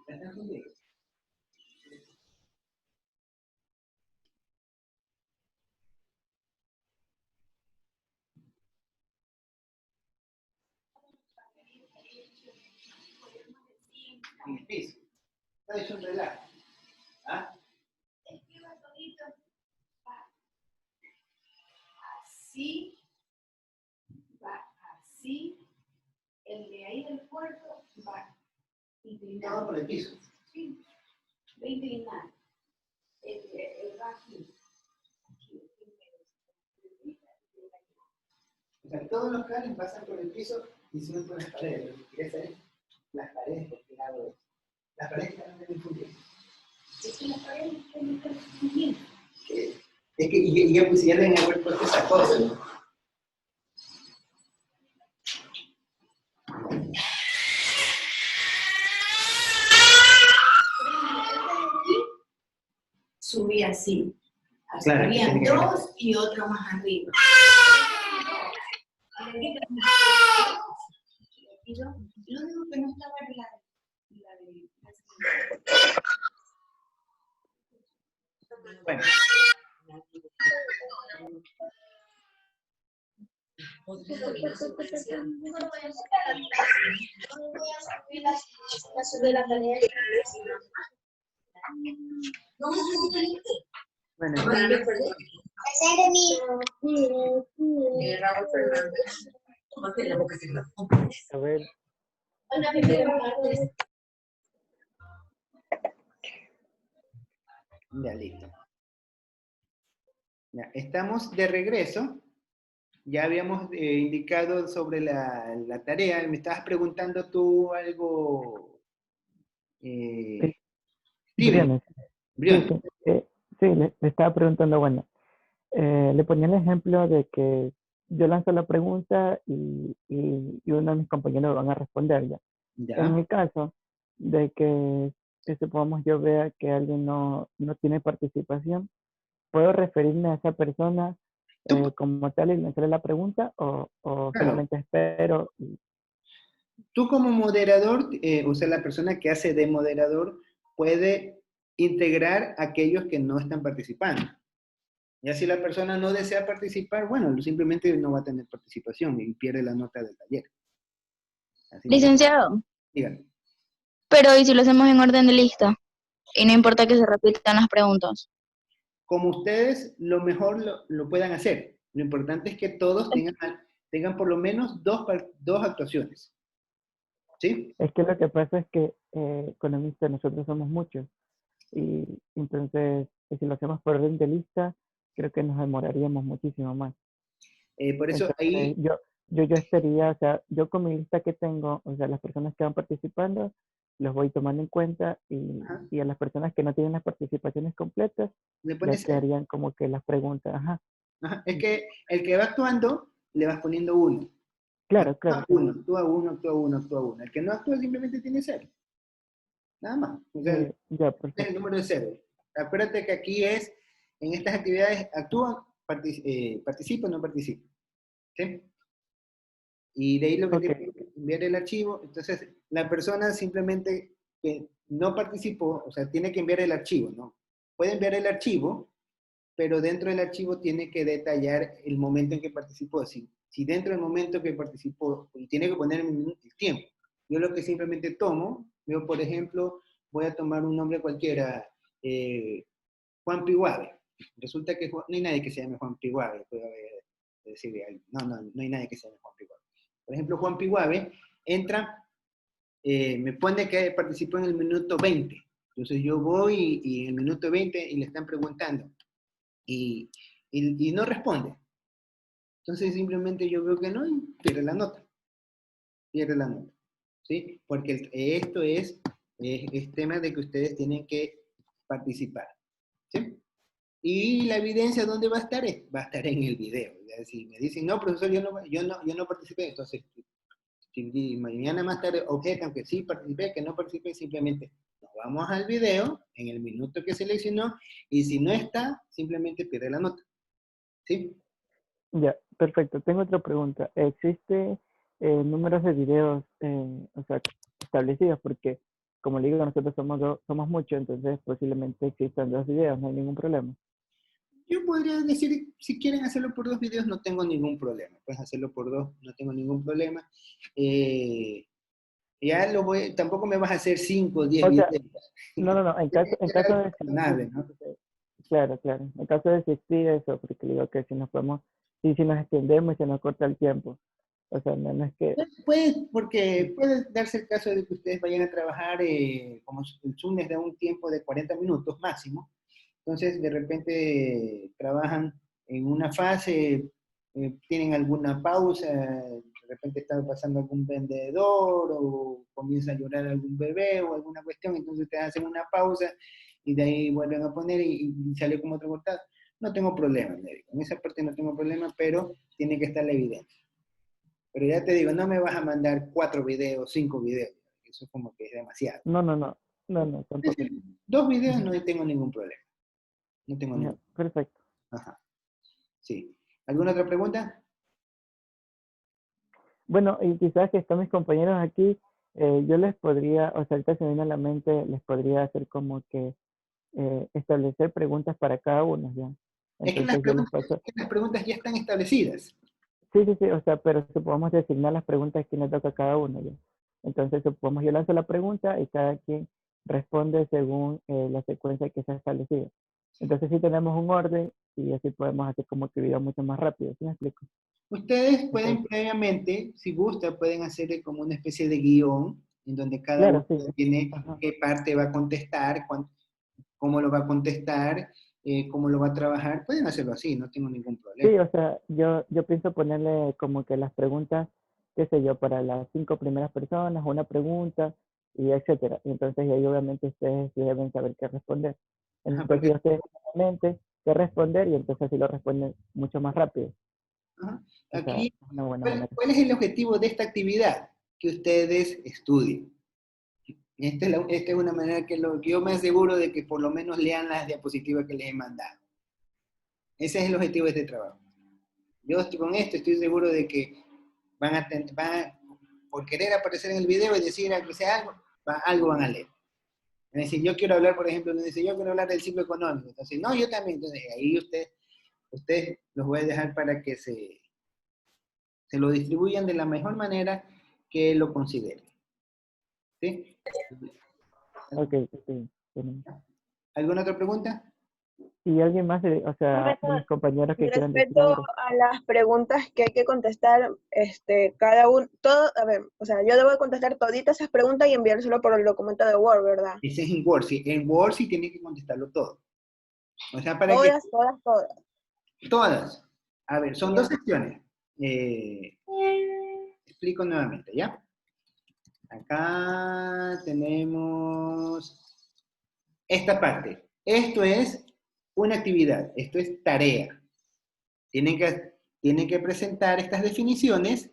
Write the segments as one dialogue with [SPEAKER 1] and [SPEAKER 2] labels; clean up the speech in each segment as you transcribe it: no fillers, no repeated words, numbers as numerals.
[SPEAKER 1] En el piso. Está hecho un relajo. ¿Ah?
[SPEAKER 2] Así, va así, el de ahí del cuerpo va inclinado.
[SPEAKER 1] Todo por el piso.
[SPEAKER 2] Sí, va inclinado. El va aquí.
[SPEAKER 1] O sea, todos los cables pasan por el piso y suben por las paredes. Lo que quería saber las paredes, porque hago eso. Las paredes que están en el fundido.
[SPEAKER 2] Es que las paredes están fundiendo.
[SPEAKER 1] Es que y ya pues ya deben haber puesto esa cosa, ¿no?
[SPEAKER 2] Subí así.
[SPEAKER 1] Claro,
[SPEAKER 2] Habían dos y otro más arriba. Lo único que no estaba era la de...
[SPEAKER 1] Bueno. Bueno,
[SPEAKER 3] A ver.
[SPEAKER 1] Ya, listo. Ya, estamos de regreso. Ya habíamos indicado sobre la tarea. Me estabas preguntando tú algo. Steven.
[SPEAKER 3] Briones.
[SPEAKER 1] Briones.
[SPEAKER 3] Sí, le estaba preguntando, bueno, le ponía el ejemplo de que yo lanzo la pregunta y uno de mis compañeros van a responder ya. En
[SPEAKER 1] Ya.
[SPEAKER 3] mi caso, de que supongamos yo vea que alguien no tiene participación, ¿puedo referirme a esa persona como tal y lanzarle la pregunta o
[SPEAKER 1] Claro.
[SPEAKER 3] solamente espero?
[SPEAKER 1] Tú como moderador, o sea, la persona que hace de moderador, puede integrar a aquellos que no están participando. Ya si la persona no desea participar, bueno, simplemente no va a tener participación y pierde la nota del taller. Así.
[SPEAKER 4] Licenciado,
[SPEAKER 1] Dígame.
[SPEAKER 4] pero ¿y si lo hacemos en orden de lista? Y no importa que se repitan las preguntas.
[SPEAKER 1] Como ustedes lo mejor lo puedan hacer. Lo importante es que todos tengan por lo menos dos actuaciones. ¿Sí?
[SPEAKER 3] Es que lo que pasa es que economistas nosotros somos muchos y entonces si lo hacemos por orden de lista, creo que nos demoraríamos muchísimo más.
[SPEAKER 1] Por eso
[SPEAKER 3] Entonces,
[SPEAKER 1] ahí...
[SPEAKER 3] yo estaría, o sea, yo con mi lista que tengo, o sea, las personas que van participando, los voy tomando en cuenta y a las personas que no tienen las participaciones completas,
[SPEAKER 1] le
[SPEAKER 3] les
[SPEAKER 1] pones
[SPEAKER 3] quedarían como que las preguntas, ajá.
[SPEAKER 1] Ajá. Es que el que va actuando, le vas poniendo uno.
[SPEAKER 3] Claro, claro.
[SPEAKER 1] Uno, actúa uno, actúa uno, actúa uno. El que no actúa simplemente tiene cero. Nada más. O sea,
[SPEAKER 3] Ya,
[SPEAKER 1] es
[SPEAKER 3] perfecto.
[SPEAKER 1] el número de cero. Acuérdate que aquí es, en estas actividades, actúa, participa o no participa. ¿Sí? Y de ahí lo que
[SPEAKER 3] Okay.
[SPEAKER 1] tiene que enviar el archivo. Entonces, la persona simplemente que no participó, o sea, tiene que enviar el archivo, ¿no? Puede enviar el archivo, pero dentro del archivo tiene que detallar el momento en que participó. Si dentro del momento que participó, y tiene que poner el tiempo. Yo lo que simplemente tomo, yo por ejemplo, voy a tomar un nombre cualquiera, Juan Piguave. Resulta que no hay nadie que se llame Juan Piguave. No hay nadie que se llame Juan Piguave. Por ejemplo, Juan Piguave entra, me pone que participó en el minuto 20. Entonces yo voy y en el minuto 20 y le están preguntando, y no responde. Entonces simplemente yo veo que no y pierde la nota. Pierde la nota. ¿Sí? Porque esto es tema de que ustedes tienen que participar. ¿Sí? Y la evidencia, ¿dónde va a estar? Va a estar en el video. Si me dicen, no, profesor, yo no participé, entonces, si mañana más tarde objetan que sí participé, que no participé, simplemente nos vamos al video en el minuto que seleccionó y si no está, simplemente pierde la nota. ¿Sí?
[SPEAKER 3] Ya, perfecto. Tengo otra pregunta. ¿Existe números de videos o sea, establecidos? Porque como le digo, nosotros somos muchos, entonces posiblemente existan 2 videos, no hay ningún problema.
[SPEAKER 1] Yo podría decir, si quieren hacerlo por 2 videos, no tengo ningún problema. Puedes hacerlo por 2, no tengo ningún problema. Ya tampoco me vas a hacer 5 o 10
[SPEAKER 3] O sea,
[SPEAKER 1] videos.
[SPEAKER 3] no,
[SPEAKER 1] Tiene que
[SPEAKER 3] en
[SPEAKER 1] ser
[SPEAKER 3] caso
[SPEAKER 1] algo
[SPEAKER 3] de existir,
[SPEAKER 1] razonable, ¿no?
[SPEAKER 3] claro, en caso de existir eso, porque le digo que si nos podemos, si nos extendemos y se nos corta el tiempo, o sea, no es que,
[SPEAKER 1] Porque puede darse el caso de que ustedes vayan a trabajar, como el Zoom les da un tiempo de 40 minutos máximo, entonces de repente trabajan en una fase, tienen alguna pausa, de repente está pasando algún vendedor o comienza a llorar algún bebé o alguna cuestión, entonces ustedes hacen una pausa y de ahí vuelven a poner y sale como otro cortado. No tengo problema, médico. En esa parte no tengo problema, pero tiene que estar la evidencia. Pero ya te digo, no me vas a mandar 4 videos, 5 videos. Eso es como que es demasiado.
[SPEAKER 3] no,
[SPEAKER 1] Es
[SPEAKER 3] tampoco.
[SPEAKER 1] decir, 2 videos
[SPEAKER 3] Ujú.
[SPEAKER 1] no tengo ningún problema. No tengo
[SPEAKER 3] Ya,
[SPEAKER 1] ningún.
[SPEAKER 3] perfecto.
[SPEAKER 1] Ajá. Sí. ¿Alguna otra pregunta?
[SPEAKER 3] Bueno, y quizás que están mis compañeros aquí, yo les podría, o sea, ahorita se me viene a la mente, les podría hacer como que establecer preguntas para cada uno, ¿ya?
[SPEAKER 1] Es que las
[SPEAKER 3] Entonces yo les
[SPEAKER 1] preguntas,
[SPEAKER 3] paso,
[SPEAKER 1] las preguntas ya están establecidas.
[SPEAKER 3] sí, o sea, pero supongamos designar las preguntas que le toca a cada uno, ¿ya? Entonces supongamos yo lanzo la pregunta y cada quien responde según la secuencia que se ha establecido. Entonces sí tenemos un orden y así podemos hacer como que video mucho más rápido, ¿sí me explico?
[SPEAKER 1] Ustedes pueden
[SPEAKER 3] Entonces,
[SPEAKER 1] previamente, si gusta, pueden hacer como una especie de guión en donde cada uno
[SPEAKER 3] claro, sí.
[SPEAKER 1] tiene
[SPEAKER 3] Ajá.
[SPEAKER 1] qué parte va a contestar, cómo lo va a contestar, cómo lo va a trabajar. Pueden hacerlo así, no tengo ningún problema.
[SPEAKER 3] Sí, o sea, yo pienso ponerle como que las preguntas, qué sé yo, para las 5 primeras personas, una pregunta, y etcétera. Y entonces ahí obviamente ustedes sí deben saber qué responder.
[SPEAKER 1] Ajá,
[SPEAKER 3] Entonces
[SPEAKER 1] porque,
[SPEAKER 3] ya ustedes tienen en mente qué responder y entonces así lo responden mucho más rápido.
[SPEAKER 1] ajá,
[SPEAKER 3] O sea,
[SPEAKER 1] aquí,
[SPEAKER 3] es una buena
[SPEAKER 1] ¿cuál,
[SPEAKER 3] manera.
[SPEAKER 1] cuál es el objetivo de esta actividad? Que ustedes estudien. Esta es una manera que yo me aseguro de que por lo menos lean las diapositivas que les he mandado. Ese es el objetivo de este trabajo. Con esto estoy seguro de que por querer aparecer en el video y decir aunque sea algo, algo van a leer. Es decir, yo quiero hablar, por ejemplo, dice, yo quiero hablar del ciclo económico. Entonces, no, yo también. Entonces, ahí usted los voy a dejar para que se lo distribuyan de la mejor manera que lo consideren. ¿Sí?
[SPEAKER 3] Ok, sí. Tienen-
[SPEAKER 1] ¿Alguna otra pregunta?
[SPEAKER 3] Y alguien más, o sea, de mis
[SPEAKER 5] Profesor,
[SPEAKER 3] compañeros que quieran decir
[SPEAKER 5] respecto
[SPEAKER 3] algo.
[SPEAKER 5] a las preguntas que hay que contestar, cada uno, todo, a ver, o sea, yo debo contestar toditas esas preguntas y enviárselo por el documento de Word, ¿verdad?
[SPEAKER 1] Ese es en Word. Sí, en Word sí tiene que contestarlo todo. O sea, para que
[SPEAKER 5] Todas.
[SPEAKER 1] todas. A ver, son dos
[SPEAKER 5] Ya.
[SPEAKER 1] secciones. Explico nuevamente, ¿ya? Acá tenemos esta parte. Esto es una actividad, esto es tarea. Tienen que presentar estas definiciones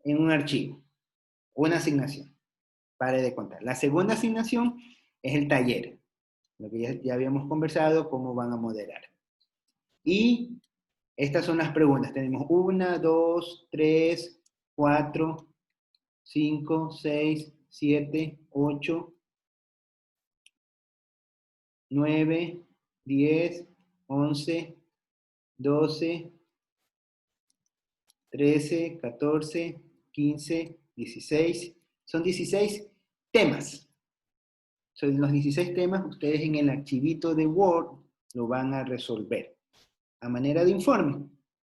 [SPEAKER 1] en un archivo, una asignación. Pare de contar. La segunda asignación es el taller, lo que ya habíamos conversado, cómo van a moderar. Y estas son las preguntas. Tenemos 1, 2, 3, 4, 5, 6, 7, 8, 9, 10, 11, 12, 13, 14, 15, 16. Son 16 temas. Son los 16 temas, ustedes en el archivito de Word lo van a resolver a manera de informe.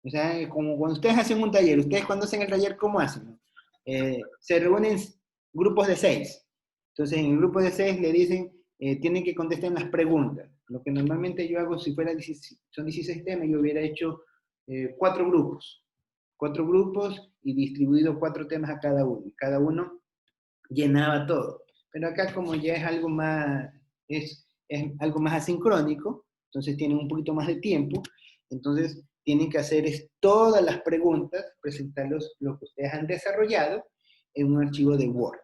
[SPEAKER 1] O sea, como cuando ustedes hacen un taller, ustedes cuando hacen el taller, ¿cómo hacen? Se reúnen grupos de 6. Entonces, en el grupo de 6 le dicen, tienen que contestar las preguntas. Lo que normalmente yo hago, si son 16 temas, yo hubiera hecho 4 grupos. 4 grupos y distribuido 4 temas a cada uno. Y cada uno llenaba todo. Pero acá como ya es algo más, es algo más asincrónico, entonces tienen un poquito más de tiempo, entonces tienen que hacer todas las preguntas, presentarlos lo que ustedes han desarrollado en un archivo de Word.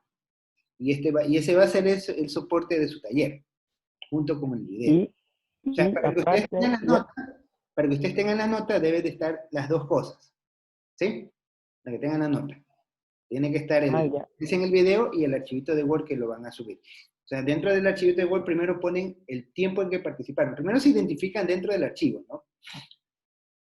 [SPEAKER 1] Y ese va a ser el soporte de su taller, junto con el video.
[SPEAKER 3] Y,
[SPEAKER 1] O sea,
[SPEAKER 3] y aparte,
[SPEAKER 1] para que ustedes tengan la nota, debe de estar las dos cosas. ¿Sí? Para que tengan la nota. Tiene que estar
[SPEAKER 3] ya.
[SPEAKER 1] dicen el video y el archivito de Word que lo van a subir. O sea, dentro del archivito de Word primero ponen el tiempo en que participaron. Primero se identifican dentro del archivo, ¿no?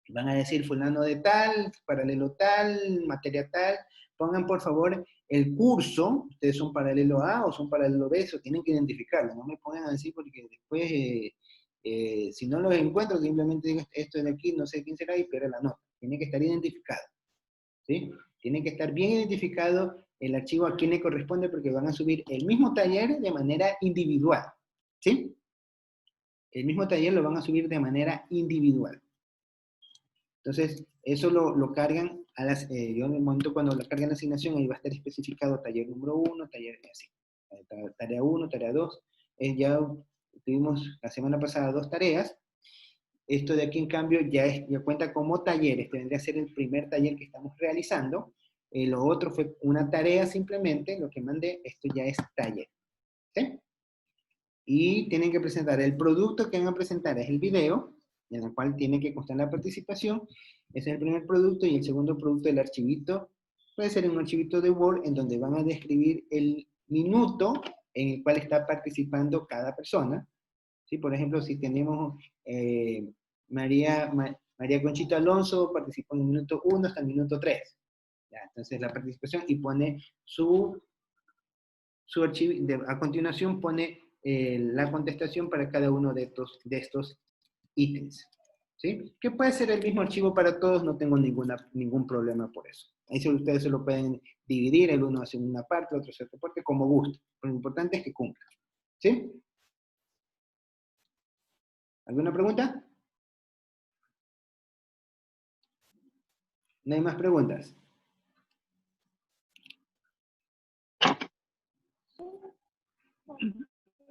[SPEAKER 1] Van a decir fulano de tal, paralelo tal, materia tal. Pongan por favor el curso, ustedes son paralelo A o son paralelo B, eso tienen que identificarlo. No me pongan así porque después, si no los encuentro, simplemente digo esto de aquí, no sé quién será y pierdo la nota. Tiene que estar identificado. ¿Sí? Tiene que estar bien identificado el archivo a quién le corresponde porque van a subir el mismo taller de manera individual. ¿Sí? El mismo taller lo van a subir de manera individual. Entonces, eso lo cargan a las, yo en el momento cuando lo cargan la asignación, ahí va a estar especificado taller número 1, taller así. Tarea 1, tarea 2. Ya tuvimos la semana pasada 2 tareas. Esto de aquí, en cambio, ya cuenta como taller. Este vendría a ser el primer taller que estamos realizando. Lo otro fue una tarea simplemente, lo que mandé, esto ya es taller. ¿Sí? Y tienen que presentar el producto que van a presentar, es el video, en el cual tiene que constar la participación. Ese es el primer producto, y el segundo producto, el archivito, puede ser un archivito de Word, en donde van a describir el minuto en el cual está participando cada persona. ¿Sí? Por ejemplo, si tenemos María Conchita Alonso, participó en el minuto 1 hasta el minuto 3. ¿Ya? Entonces la participación, y pone su archivo, a continuación pone la contestación para cada uno de estos ítems. ¿Sí? Que puede ser el mismo archivo para todos, no tengo ningún problema por eso. Ahí ustedes se lo pueden dividir, el uno hace una parte, el otro hace otra parte, como gusto. Lo importante es que cumpla. ¿Sí? ¿Alguna pregunta? ¿No hay más preguntas?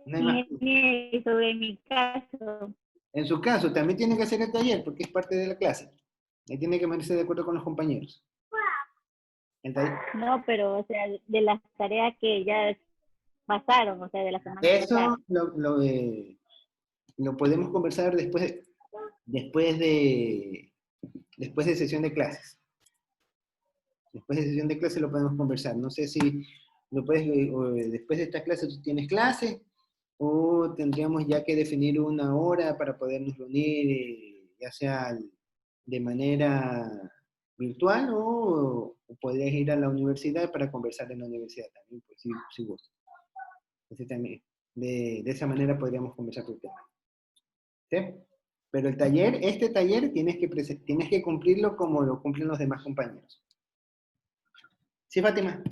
[SPEAKER 1] No hay más.
[SPEAKER 6] Sobre mi caso.
[SPEAKER 1] En su caso, también tiene que hacer el taller, porque es parte de la clase. Ahí tiene que ponerse de acuerdo con los compañeros. El taller.
[SPEAKER 6] No, pero, o sea, de las tareas que ya pasaron, o sea, de la semana pasada.
[SPEAKER 1] Eso lo podemos conversar después de sesión de clases. Después de sesión de clases lo podemos conversar. No sé si lo puedes, después de esta clase tú tienes clase, o tendríamos ya que definir una hora para podernos reunir, ya sea de manera virtual, o podrías ir a la universidad para conversar en la universidad también, pues, si gusta. Entonces, también, de esa manera podríamos conversar tu tema. ¿Sí? Pero el taller, este taller, tienes que cumplirlo como lo cumplen los demás compañeros. ¿Sí, Fátima?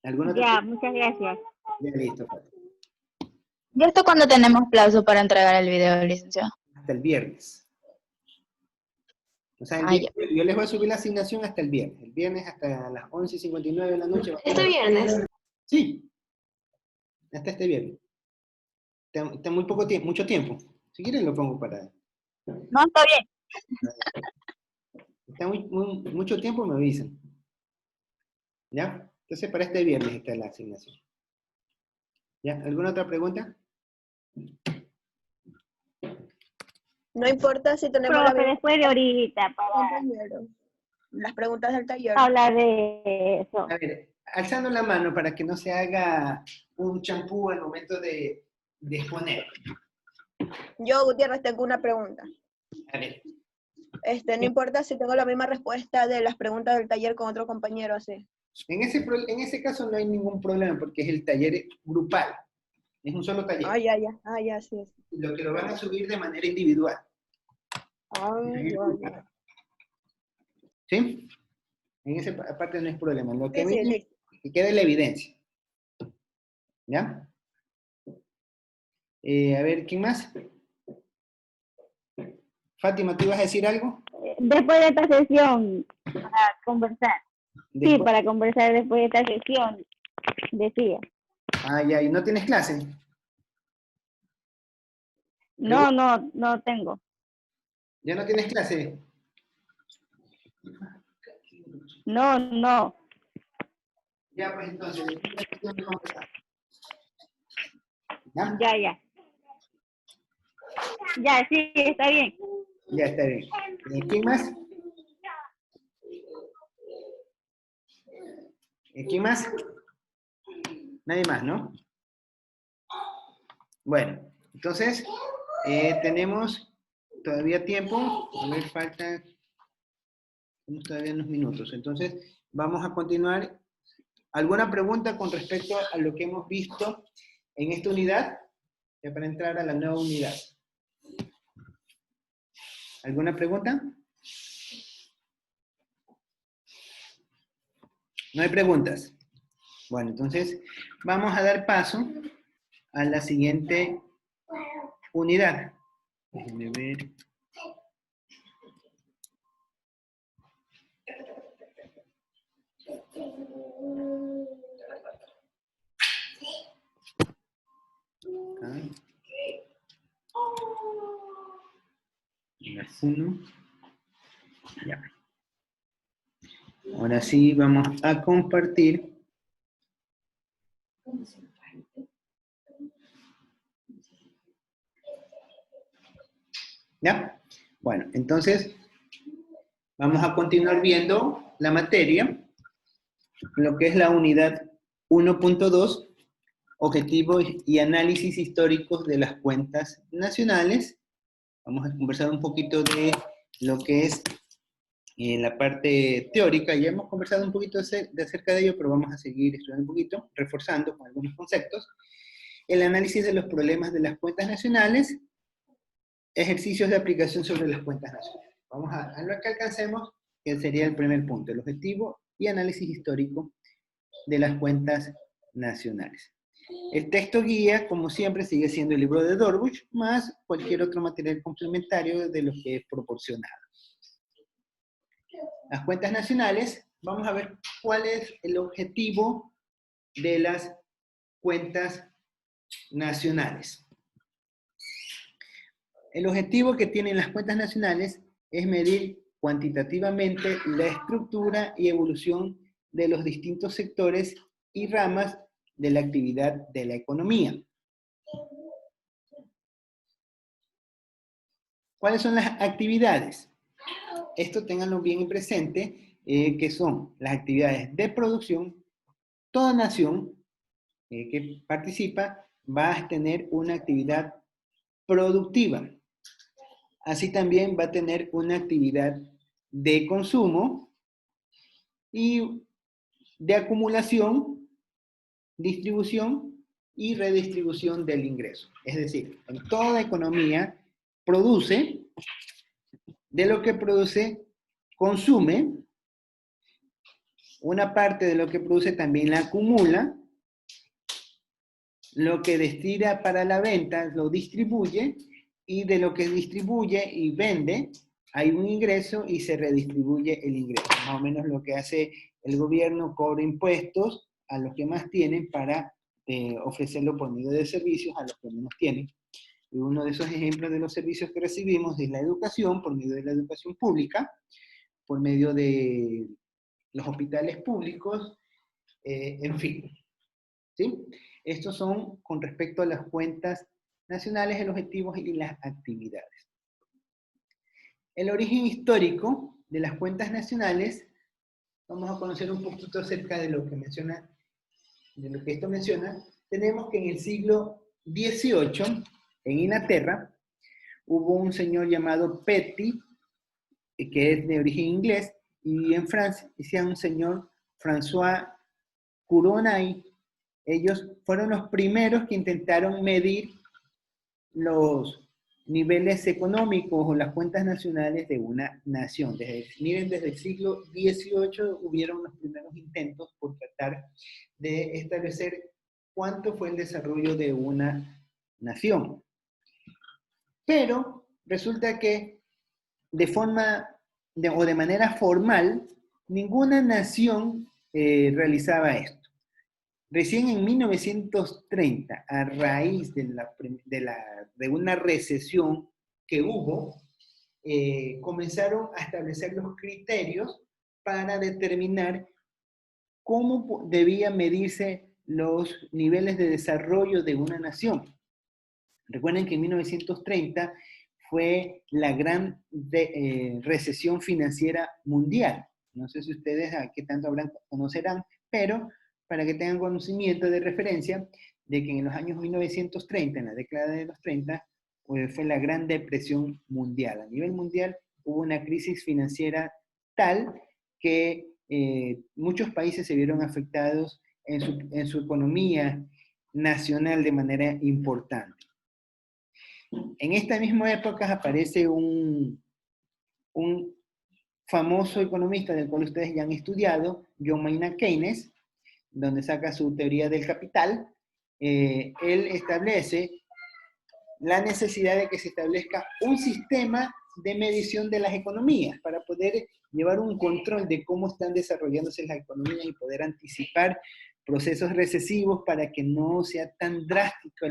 [SPEAKER 1] ¿Alguna otra
[SPEAKER 6] Ya,
[SPEAKER 1] pregunta?
[SPEAKER 6] muchas gracias.
[SPEAKER 1] Ya, listo, Fátima.
[SPEAKER 4] ¿Y esto cuándo tenemos plazo para entregar el video, licenciado?
[SPEAKER 1] Hasta el viernes. O sea,
[SPEAKER 4] Ah, ya.
[SPEAKER 1] yo les voy a subir la asignación hasta el viernes. El viernes hasta las 11:59 de la noche.
[SPEAKER 2] Este viernes.
[SPEAKER 1] Sí, hasta este viernes. Está muy poco tiempo, mucho tiempo. Si quieren lo pongo para...
[SPEAKER 4] No, está bien.
[SPEAKER 1] Está mucho tiempo, me avisan. ¿Ya? Entonces para este viernes está la asignación. ¿Ya? ¿Alguna otra pregunta?
[SPEAKER 5] No importa si tenemos la
[SPEAKER 6] Profe,
[SPEAKER 5] misma
[SPEAKER 6] después de ahorita, para
[SPEAKER 5] compañero. Las preguntas del taller.
[SPEAKER 6] hablar de eso.
[SPEAKER 1] A ver, alzando la mano para que no se haga un champú al momento de exponer.
[SPEAKER 5] Yo, Gutiérrez, tengo una pregunta.
[SPEAKER 1] A ver.
[SPEAKER 5] No importa si tengo la misma respuesta de las preguntas del taller con otro compañero, así.
[SPEAKER 1] En ese caso no hay ningún problema porque es el taller grupal. Es un solo taller.
[SPEAKER 5] Ya, sí.
[SPEAKER 1] Lo que lo van a subir de manera individual.
[SPEAKER 5] Ya.
[SPEAKER 1] ¿Sí? En esa parte no hay problema. Lo que
[SPEAKER 5] Sí.
[SPEAKER 1] que quede la evidencia. ¿Ya? A ver, ¿quién más? Fátima, ¿tú ibas a decir algo?
[SPEAKER 6] Después de esta sesión, para conversar. Sí, para conversar después de esta sesión, decía.
[SPEAKER 1] Ya, ¿y no tienes clase?
[SPEAKER 6] No tengo.
[SPEAKER 1] ¿Ya no tienes clase?
[SPEAKER 6] No.
[SPEAKER 1] Ya, pues entonces,
[SPEAKER 6] ¿ya? Ya, sí, está bien.
[SPEAKER 1] Ya, está bien. ¿Quién más? ¿Quién más? Nadie más, ¿no? Bueno, entonces tenemos todavía tiempo. A ver, faltan todavía unos minutos. Entonces, vamos a continuar. ¿Alguna pregunta con respecto a lo que hemos visto en esta unidad? Ya para entrar a la nueva unidad. ¿Alguna pregunta? ¿No hay preguntas? Bueno, entonces vamos a dar paso a la siguiente unidad. Déjenme ver. Acá. Las 1. Ya. Ahora sí vamos a compartir. ¿Ya? Bueno, entonces vamos a continuar viendo la materia, lo que es la unidad 1.2, objetivos y análisis históricos de las cuentas nacionales. Vamos a conversar un poquito de lo que es la parte teórica. Ya hemos conversado un poquito acerca de ello, pero vamos a seguir estudiando un poquito, reforzando con algunos conceptos. El análisis de los problemas de las cuentas nacionales, ejercicios de aplicación sobre las cuentas nacionales. Vamos a lo que alcancemos, que sería el primer punto, el objetivo y análisis histórico de las cuentas nacionales. El texto guía, como siempre, sigue siendo el libro de Dorbuch, más cualquier otro material complementario de lo que es proporcionado. Las cuentas nacionales, vamos a ver cuál es el objetivo de las cuentas nacionales. El objetivo que tienen las cuentas nacionales es medir cuantitativamente la estructura y evolución de los distintos sectores y ramas de la actividad de la economía. ¿Cuáles son las actividades? Esto ténganlo bien en presente, que son las actividades de producción. Toda nación que participa va a tener una actividad productiva. Así también va a tener una actividad de consumo y de acumulación, distribución y redistribución del ingreso. Es decir, en toda economía produce, de lo que produce, consume, una parte de lo que produce también la acumula, lo que destina para la venta lo distribuye, y de lo que distribuye y vende hay un ingreso y se redistribuye el ingreso. Más o menos lo que hace el gobierno, cobra impuestos a los que más tienen para ofrecerlo por medio de servicios a los que menos tienen. Y uno de esos ejemplos de los servicios que recibimos es la educación, por medio de la educación pública, por medio de los hospitales públicos, en fin. ¿Sí? Estos son con respecto a las cuentas nacionales, el objetivo y las actividades. El origen histórico de las cuentas nacionales, vamos a conocer un poquito acerca de lo que menciona, de lo que esto menciona. Tenemos que en el siglo XVIII, en Inglaterra, hubo un señor llamado Petty, que es de origen inglés, y en Francia decía un señor François Couronay. Ellos fueron los primeros que intentaron medir los niveles económicos o las cuentas nacionales de una nación. Miren, desde el siglo XVIII hubieron los primeros intentos por tratar de establecer cuánto fue el desarrollo de una nación. Pero resulta que de manera formal, ninguna nación realizaba esto. Recién en 1930, a raíz de una recesión que hubo, comenzaron a establecer los criterios para determinar cómo debían medirse los niveles de desarrollo de una nación. Recuerden que en 1930 fue la gran recesión financiera mundial. No sé si ustedes a qué tanto conocerán, pero para que tengan conocimiento de referencia de que en los años 1930, en la década de los 30, fue la Gran Depresión Mundial. A nivel mundial hubo una crisis financiera tal que muchos países se vieron afectados en su economía nacional de manera importante. En esta misma época aparece un famoso economista del cual ustedes ya han estudiado, John Maynard Keynes, donde saca su teoría del capital. Él establece la necesidad de que se establezca un sistema de medición de las economías para poder llevar un control de cómo están desarrollándose las economías y poder anticipar procesos recesivos para que no sea tan drástico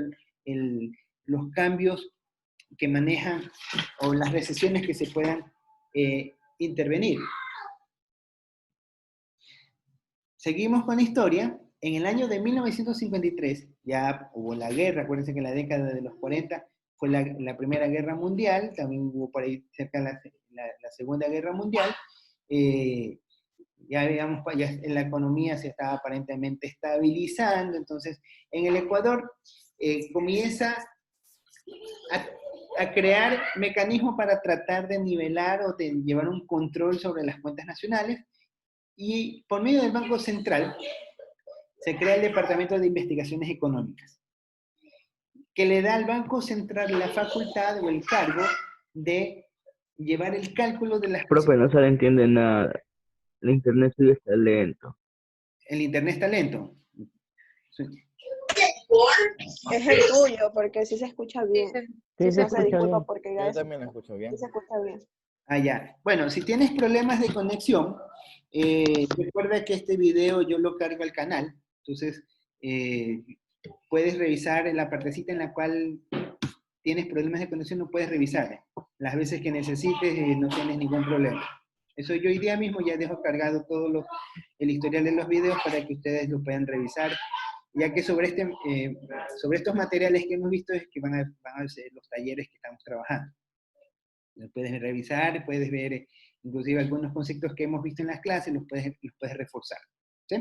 [SPEAKER 1] los cambios que manejan o las recesiones que se puedan intervenir. Seguimos con la historia. En el año de 1953, ya hubo la guerra, acuérdense que en la década de los 40 fue la Primera Guerra Mundial, también hubo por ahí cerca la Segunda Guerra Mundial. Ya digamos, ya la economía se estaba aparentemente estabilizando, entonces en el Ecuador comienza a crear mecanismos para tratar de nivelar o de llevar un control sobre las cuentas nacionales, y por medio del Banco Central se crea el Departamento de Investigaciones Económicas, que le da al Banco Central la facultad o el cargo de llevar el cálculo de las...
[SPEAKER 7] Profe, no se le entiende nada. El internet suyo está lento.
[SPEAKER 1] El internet está lento. Sí.
[SPEAKER 5] Es el tuyo, porque sí se escucha bien.
[SPEAKER 3] Sí, se
[SPEAKER 5] No sé,
[SPEAKER 3] escucha
[SPEAKER 5] disculpa,
[SPEAKER 3] bien.
[SPEAKER 5] porque ya
[SPEAKER 8] Yo también lo escucho bien.
[SPEAKER 5] sí se escucha bien.
[SPEAKER 1] Ah, ya. Bueno, si tienes problemas de conexión, recuerda que este video yo lo cargo al canal. Entonces, puedes revisar en la partecita en la cual tienes problemas de conexión, no puedes revisar. Las veces que necesites, no tienes ningún problema. Eso yo hoy día mismo ya dejo cargado todo el historial de los videos para que ustedes lo puedan revisar, ya que sobre estos materiales que hemos visto es que van a ser los talleres que estamos trabajando. Lo puedes revisar, puedes ver inclusive algunos conceptos que hemos visto en las clases, los puedes reforzar. ¿Sí?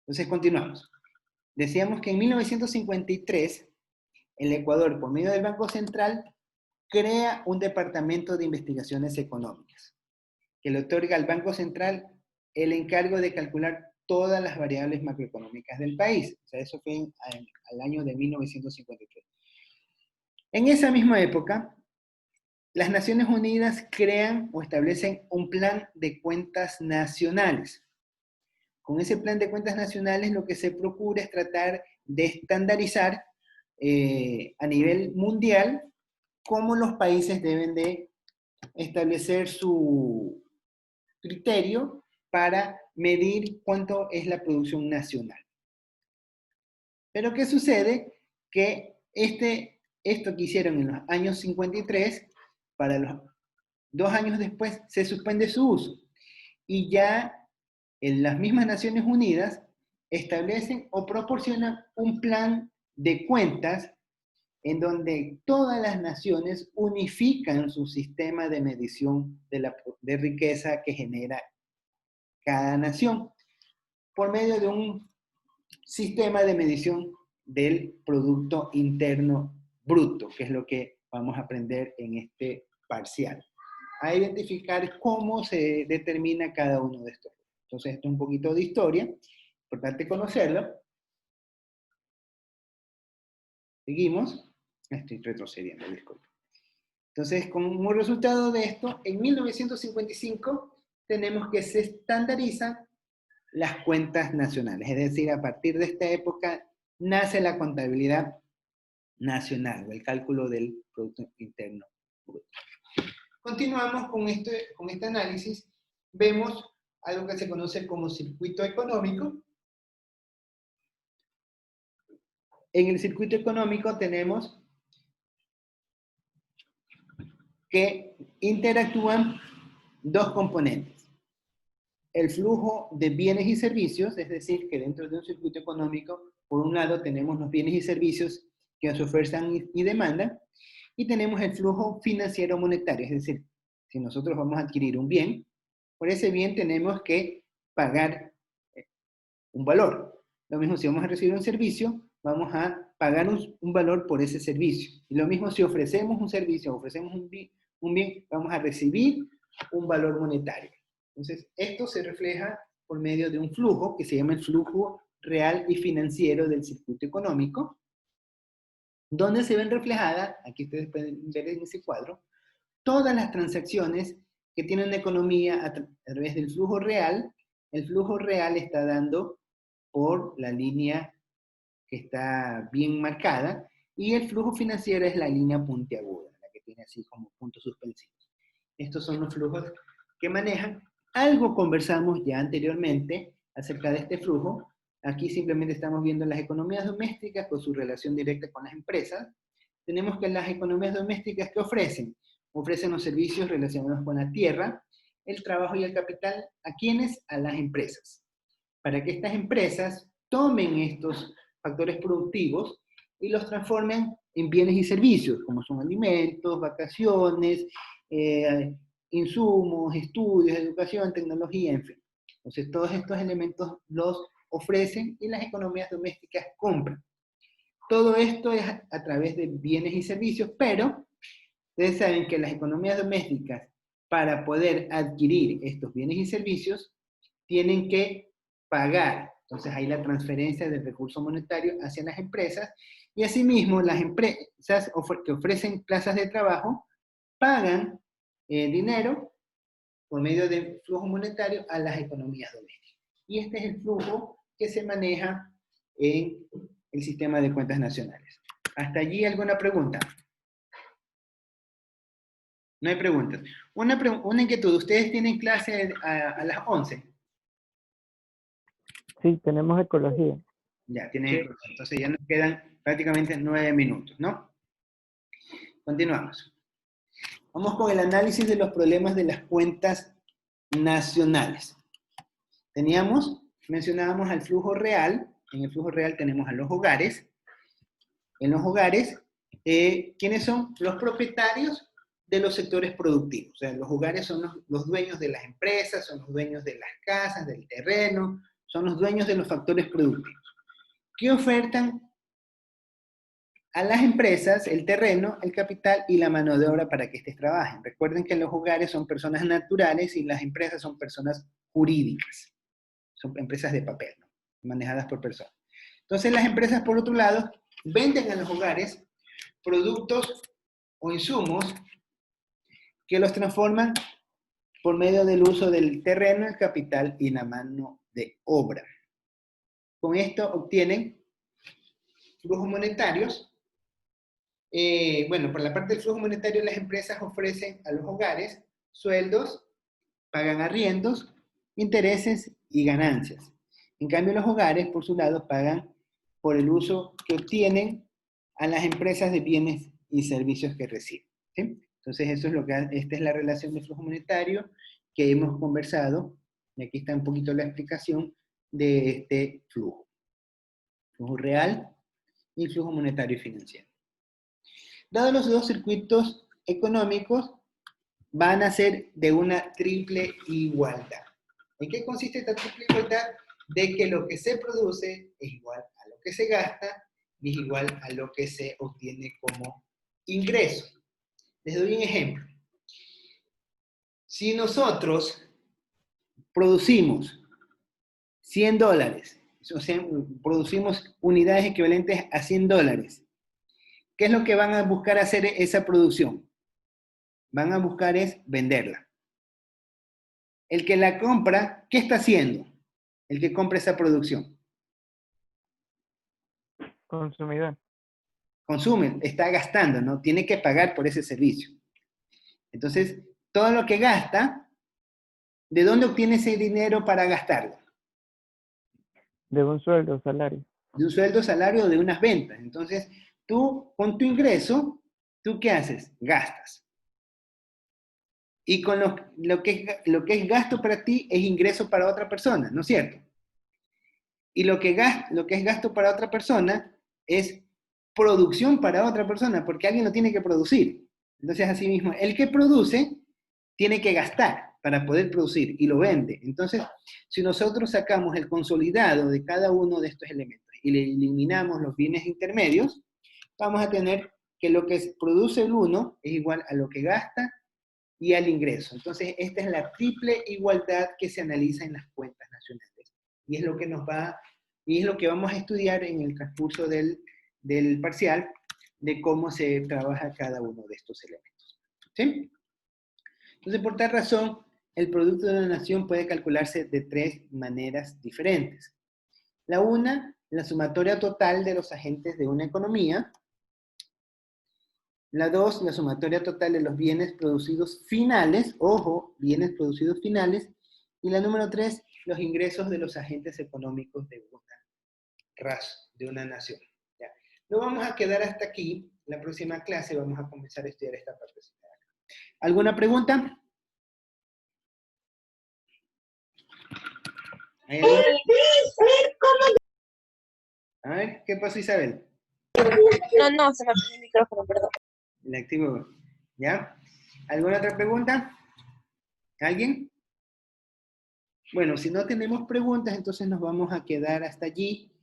[SPEAKER 1] Entonces continuamos. Decíamos que en 1953 el Ecuador, por medio del Banco Central, crea un departamento de investigaciones económicas, que le otorga al Banco Central el encargo de calcular todas las variables macroeconómicas del país. O sea, eso fue al año de 1953. En esa misma época, las Naciones Unidas crean o establecen un plan de cuentas nacionales. Con ese plan de cuentas nacionales lo que se procura es tratar de estandarizar a nivel mundial cómo los países deben de establecer su criterio para medir cuánto es la producción nacional. Pero ¿qué sucede? Que esto que hicieron en los años 53, para los 2 años después se suspende su uso. Y ya en las mismas Naciones Unidas establecen o proporcionan un plan de cuentas en donde todas las naciones unifican su sistema de medición de riqueza que genera cada nación por medio de un sistema de medición del Producto Interno Bruto, que es lo que vamos a aprender en este parcial. A identificar cómo se determina cada uno de estos. Entonces, esto es un poquito de historia, importante conocerlo. Seguimos. Estoy retrocediendo, disculpe. Entonces, como resultado de esto, en 1955 tenemos que se estandarizan las cuentas nacionales. Es decir, a partir de esta época nace la contabilidad nacional o el cálculo del Producto Interno Bruto. Continuamos con este análisis. Vemos algo que se conoce como circuito económico. En el circuito económico tenemos que interactúan 2 componentes. El flujo de bienes y servicios, es decir, que dentro de un circuito económico, por un lado tenemos los bienes y servicios que se ofertan y demandan, y tenemos el flujo financiero monetario, es decir, si nosotros vamos a adquirir un bien, por ese bien tenemos que pagar un valor. Lo mismo si vamos a recibir un servicio, vamos a pagar un valor por ese servicio. Y lo mismo si ofrecemos un servicio, ofrecemos un bien, vamos a recibir un valor monetario. Entonces, esto se refleja por medio de un flujo que se llama el flujo real y financiero del circuito económico, donde se ven reflejadas, aquí ustedes pueden ver en ese cuadro, todas las transacciones que tiene una economía a través del flujo real. El flujo real está dando por la línea que está bien marcada, y el flujo financiero es la línea puntiaguda, la que tiene así como puntos suspensivos. Estos son los flujos que manejan. Algo conversamos ya anteriormente acerca de este flujo. Aquí simplemente estamos viendo las economías domésticas con su relación directa con las empresas. Tenemos que las economías domésticas que ofrecen los servicios relacionados con la tierra, el trabajo y el capital. ¿A quiénes? A las empresas. Para que estas empresas tomen estos factores productivos y los transformen en bienes y servicios, como son alimentos, vacaciones, insumos, estudios, educación, tecnología, en fin. Entonces, todos estos elementos los ofrecen y las economías domésticas compran. Todo esto es a través de bienes y servicios, pero ustedes saben que las economías domésticas, para poder adquirir estos bienes y servicios, tienen que pagar. Entonces hay la transferencia del recurso monetario hacia las empresas, y asimismo las empresas que ofrecen plazas de trabajo pagan dinero por medio de flujo monetario a las economías domésticas. Y este es el flujo que se maneja en el sistema de cuentas nacionales. ¿Hasta allí alguna pregunta? No hay preguntas. Una inquietud. ¿Ustedes tienen clase a las 11?
[SPEAKER 3] Sí, tenemos ecología.
[SPEAKER 1] Ya, tienen ecología. Entonces ya nos quedan prácticamente 9 minutos, ¿no? Continuamos. Vamos con el análisis de los problemas de las cuentas nacionales. Mencionábamos al flujo real. En el flujo real tenemos a los hogares. En los hogares, ¿quiénes son? Los propietarios de los sectores productivos. O sea, los hogares son los dueños de las empresas, son los dueños de las casas, del terreno, son los dueños de los factores productivos. ¿Qué ofertan a las empresas? El terreno, el capital y la mano de obra para que éstas trabajen. Recuerden que los hogares son personas naturales y las empresas son personas jurídicas. Son empresas de papel, ¿no? Manejadas por personas. Entonces las empresas, por otro lado, venden a los hogares productos o insumos que los transforman por medio del uso del terreno, el capital y la mano de obra. Con esto obtienen flujos monetarios. Bueno, por la parte del flujo monetario, las empresas ofrecen a los hogares sueldos, pagan arriendos, intereses y ganancias. En cambio, los hogares, por su lado, pagan por el uso que obtienen a las empresas de bienes y servicios que reciben. ¿Sí? Entonces, eso es esta es la relación de flujo monetario que hemos conversado, y aquí está un poquito la explicación de este flujo. Flujo real y flujo monetario y financiero. Dados los dos circuitos económicos, van a ser de una triple igualdad. ¿En qué consiste esta triple igualdad? De que lo que se produce es igual a lo que se gasta y es igual a lo que se obtiene como ingreso. Les doy un ejemplo. Si nosotros producimos $100, o sea, producimos unidades equivalentes a $100, ¿qué es lo que van a buscar hacer esa producción? Van a buscar es venderla. El que la compra, ¿qué está haciendo? El que compra esa producción.
[SPEAKER 3] Consumidor.
[SPEAKER 1] Consume, está gastando, ¿no? Tiene que pagar por ese servicio. Entonces, todo lo que gasta, ¿de dónde obtiene ese dinero para gastarlo?
[SPEAKER 3] De un sueldo, salario.
[SPEAKER 1] De un sueldo, salario o de unas ventas. Entonces, tú, con tu ingreso, ¿tú qué haces? Gastas. Y con lo que es gasto para ti es ingreso para otra persona, ¿no es cierto? Y lo que es gasto para otra persona es producción para otra persona, porque alguien lo tiene que producir. Entonces, así mismo, el que produce tiene que gastar para poder producir y lo vende. Entonces, si nosotros sacamos el consolidado de cada uno de estos elementos y le eliminamos los bienes intermedios, vamos a tener que lo que produce el 1 es igual a lo que gasta y al ingreso. Entonces, esta es la triple igualdad que se analiza en las cuentas nacionales. Y es lo que y es lo que vamos a estudiar en el transcurso del parcial, de cómo se trabaja cada uno de estos elementos. ¿Sí? Entonces, por tal razón, el producto de una nación puede calcularse de 3 maneras diferentes. La una, la sumatoria total de los agentes de una economía. La 2, la sumatoria total de los bienes producidos finales, ojo, bienes producidos finales. Y la número 3, los ingresos de los agentes económicos de una raza, de una nación. ¿Ya? Lo vamos a quedar hasta aquí. La próxima clase vamos a comenzar a estudiar esta parte. ¿Alguna pregunta? ¿Hay alguna? A ver, ¿qué pasó, Isabel?
[SPEAKER 5] No, se me apagó el micrófono, perdón.
[SPEAKER 1] El activo, ¿ya? ¿Alguna otra pregunta? ¿Alguien? Bueno, si no tenemos preguntas, entonces nos vamos a quedar hasta allí.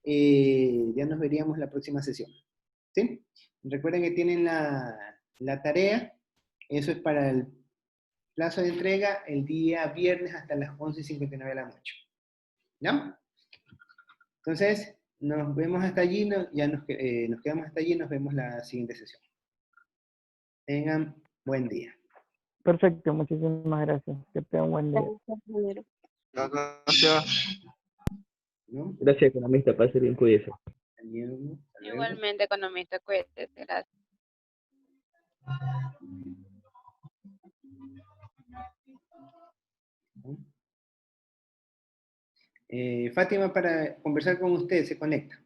[SPEAKER 1] Ya nos veríamos la próxima sesión. ¿Sí? Recuerden que tienen la tarea. Eso es para el plazo de entrega el día viernes hasta las 11:59 de la noche. ¿Ya? Entonces, nos vemos hasta allí. Ya nos quedamos hasta allí y nos vemos la siguiente sesión. Tengan buen día.
[SPEAKER 3] Perfecto, muchísimas gracias. Que tengan un buen día.
[SPEAKER 7] Gracias.
[SPEAKER 1] ¿No?
[SPEAKER 7] Gracias, economista, pase bien, cuídese.
[SPEAKER 1] Daniel, hasta luego.
[SPEAKER 8] Igualmente, economista, cuídate, gracias.
[SPEAKER 1] Fátima, para conversar con usted, se conecta.